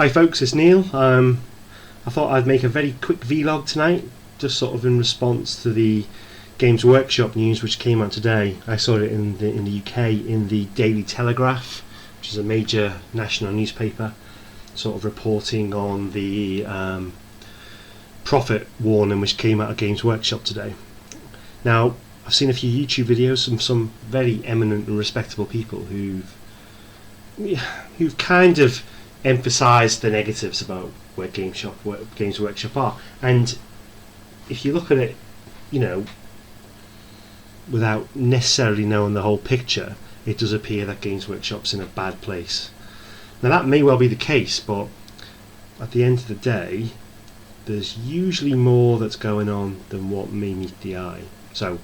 Hi folks, it's Neil. I thought I'd make a very quick vlog tonight, just sort of in response to the Games Workshop news which came out today. I saw it in the UK in the Daily Telegraph, which is a major national newspaper, sort of reporting on the profit warning which came out of Games Workshop today. Now, I've seen a few YouTube videos from some very eminent and respectable people who've kind of emphasised the negatives about where Games Workshop are, and if you look at it, you know, without necessarily knowing the whole picture, it does appear that Games Workshop's in a bad place. Now that may well be the case, but at the end of the day, there's usually more that's going on than what may meet the eye. So,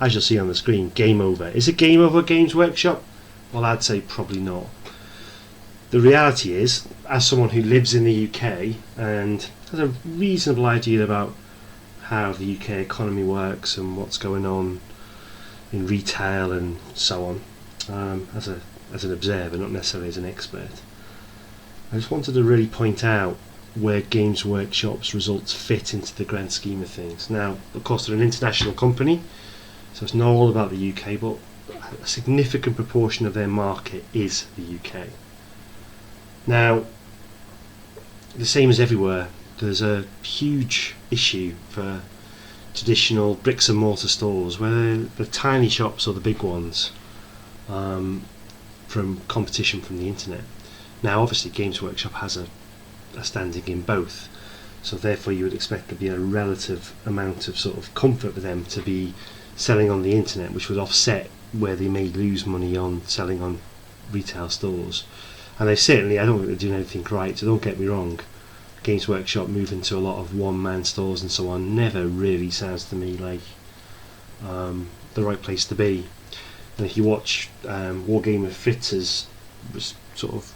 as you'll see on the screen, game over. Is it game over Games Workshop? Well, I'd say probably not. The reality is, as someone who lives in the UK and has a reasonable idea about how the UK economy works and what's going on in retail and so on, as an observer, not necessarily as an expert, I just wanted to really point out where Games Workshop's results fit into the grand scheme of things. Now, of course, they're an international company, so it's not all about the UK, but a significant proportion of their market is the UK. Now, the same as everywhere, there's a huge issue for traditional bricks and mortar stores, whether the tiny shops or the big ones, from competition from the internet. Now, obviously, Games Workshop has a standing in both, so therefore you would expect there to be a relative amount of sort of comfort for them to be selling on the internet, which would offset where they may lose money on selling on retail stores. And they certainly, I don't think they're doing anything right, so don't get me wrong. Games Workshop moving to a lot of one-man stores and so on never really sounds to me like the right place to be. And if you watch Warhammer Fritz's sort of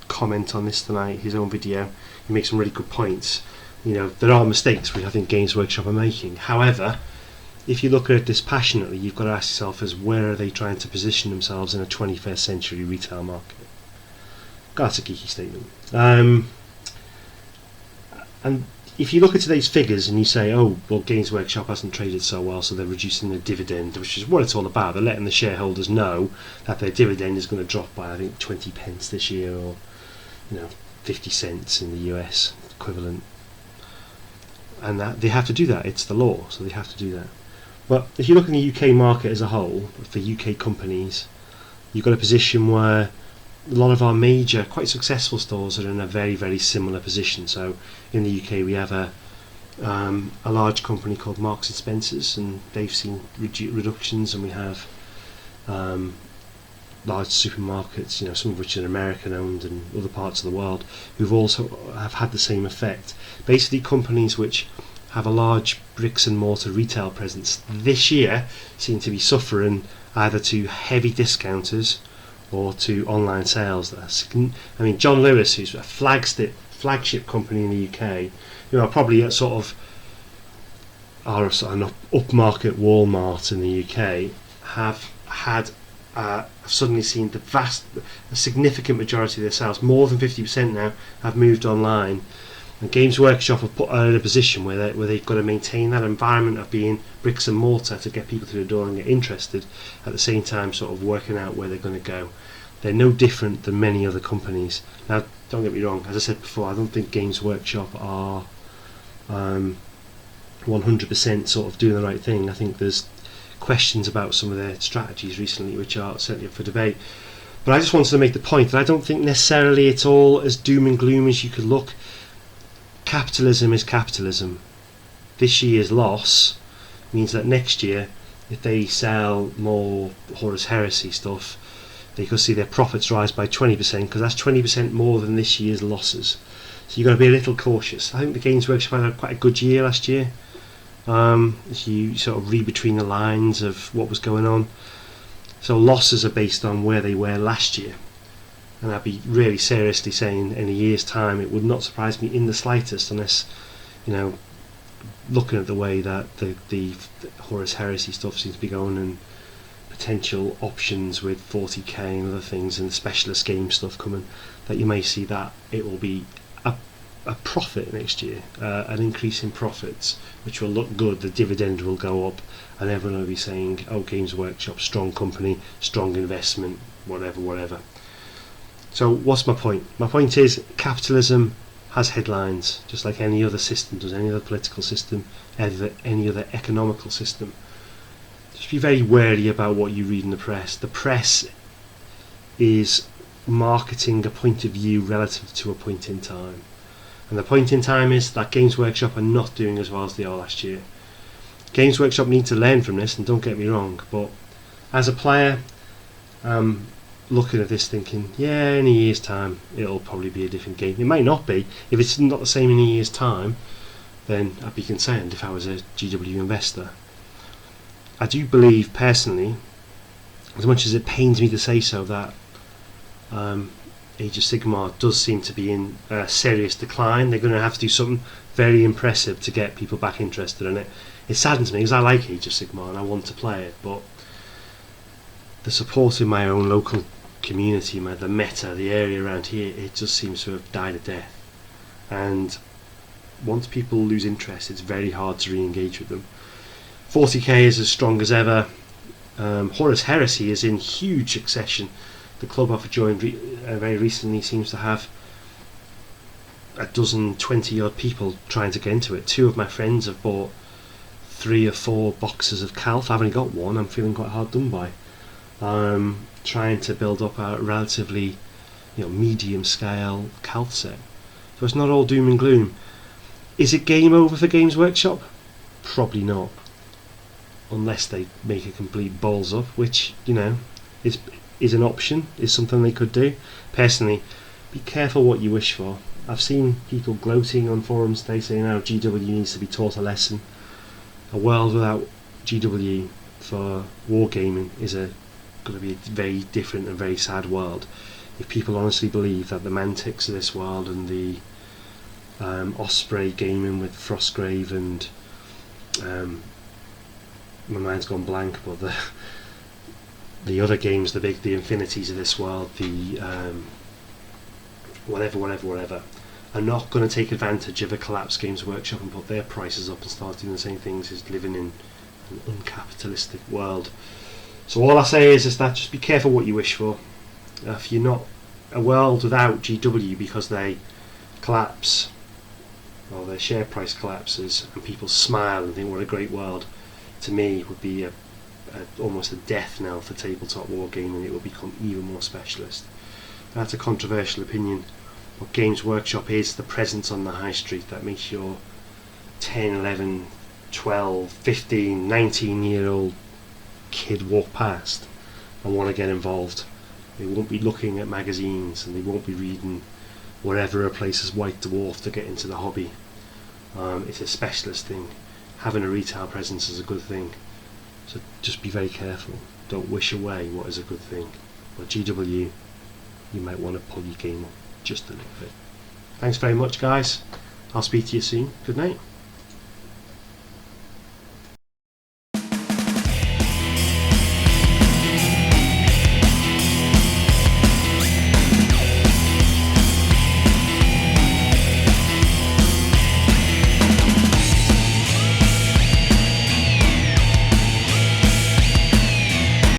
comment on this tonight, his own video, he makes some really good points. You know, there are mistakes which I think Games Workshop are making. However, if you look at it dispassionately, you've got to ask yourself as where are they trying to position themselves in a 21st century retail market? That's a geeky statement. And if you look at today's figures and you say, oh, well, Games Workshop hasn't traded so well, so they're reducing the dividend, which is what it's all about. They're letting the shareholders know that their dividend is going to drop by, I think, 20 pence this year, or 50 cents in the US equivalent. And that they have to do that. It's the law, so they have to do that. But if you look in the UK market as a whole, for UK companies, you've got a position where a lot of our major, quite successful stores are in a very, very similar position. So in the UK we have a large company called Marks and Spencer's, and they've seen reductions, and we have large supermarkets, some of which are American owned and other parts of the world, who've also have had the same effect. Basically, companies which have a large bricks and mortar retail presence this year seem to be suffering either to heavy discounters or to online sales. I mean, John Lewis, who's a flagship company in the UK, probably a sort of an upmarket Walmart in the UK, have suddenly seen a significant majority of their sales, more than 50% now, have moved online. And Games Workshop have put in a position where they've got to maintain that environment of being bricks and mortar to get people through the door and get interested, at the same time sort of working out where they're going to go. They're no different than many other companies. Now, don't get me wrong, as I said before, I don't think Games Workshop are 100% sort of doing the right thing. I think there's questions about some of their strategies recently which are certainly up for debate. But I just wanted to make the point that I don't think necessarily it's all as doom and gloom as you could look. Capitalism is capitalism. This year's loss means that next year, if they sell more Horus Heresy stuff, they could see their profits rise by 20%, because that's 20% more than this year's losses. So you've got to be a little cautious. I think the Games Workshop had quite a good year last year. If you sort of read between the lines of what was going on. So losses are based on where they were last year. And I'd be really seriously saying in a year's time it would not surprise me in the slightest, unless, looking at the way that the Horus Heresy stuff seems to be going, and potential options with 40k and other things and the specialist game stuff coming, that you may see that it will be a profit next year, an increase in profits, which will look good. The dividend will go up, and everyone will be saying, "Oh, Games Workshop, strong company, strong investment, whatever." So, what's my point? My point is, capitalism has headlines, just like any other system does, any other political system, any other economical system. Just be very wary about what you read in the press. The press is marketing a point of view relative to a point in time. And the point in time is that Games Workshop are not doing as well as they are last year. Games Workshop need to learn from this, and don't get me wrong, but as a player, I'm looking at this thinking, yeah, in a year's time it'll probably be a different game. It might not be. If it's not the same in a year's time, then I'd be concerned if I was a GW investor. I do believe personally, as much as it pains me to say so, that Age of Sigmar does seem to be in a serious decline. They're going to have to do something very impressive to get people back interested in it. It saddens me because I like Age of Sigmar and I want to play it, but the support in my own local community, the meta, the area around here, it just seems to have died a death. And once people lose interest, it's very hard to re-engage with them. 40k is as strong as ever. Horus Heresy is in huge succession. The club I've joined very recently seems to have a dozen, 20 odd people trying to get into it. 2 of my friends have bought 3 or 4 boxes of Calth. I've only got 1. I'm feeling quite hard done by. Trying to build up a relatively medium scale Calth set. So it's not all doom and gloom. Is it game over for Games Workshop? Probably not. Unless they make a complete balls up, which, is an option, is something they could do. Personally, be careful what you wish for. I've seen people gloating on forums today saying how GW needs to be taught a lesson. A world without GW for wargaming is going to be a very different and very sad world. If people honestly believe that the Mantics of this world and the Osprey gaming with Frostgrave and my mind's gone blank, but the other games, the Infinities of this world, the whatever, are not going to take advantage of a collapsed Games Workshop and put their prices up and start doing the same things as living in an uncapitalistic world. So all I say is that just be careful what you wish for. If you're not a world without GW because they collapse, or their share price collapses, and people smile and think what a great world, to me would be almost a death knell for tabletop wargaming. It will become even more specialist. That's a controversial opinion. What Games Workshop is the presence on the high street that makes your 10, 11, 12, 15, 19 year old kid walk past and want to get involved. They won't be looking at magazines and they won't be reading wherever a place is White Dwarf to get into the hobby. It's a specialist thing. Having a retail presence is a good thing. So just be very careful. Don't wish away what is a good thing. But GW, you might want to pull your game up just a little bit. Thanks very much, guys. I'll speak to you soon. Good night.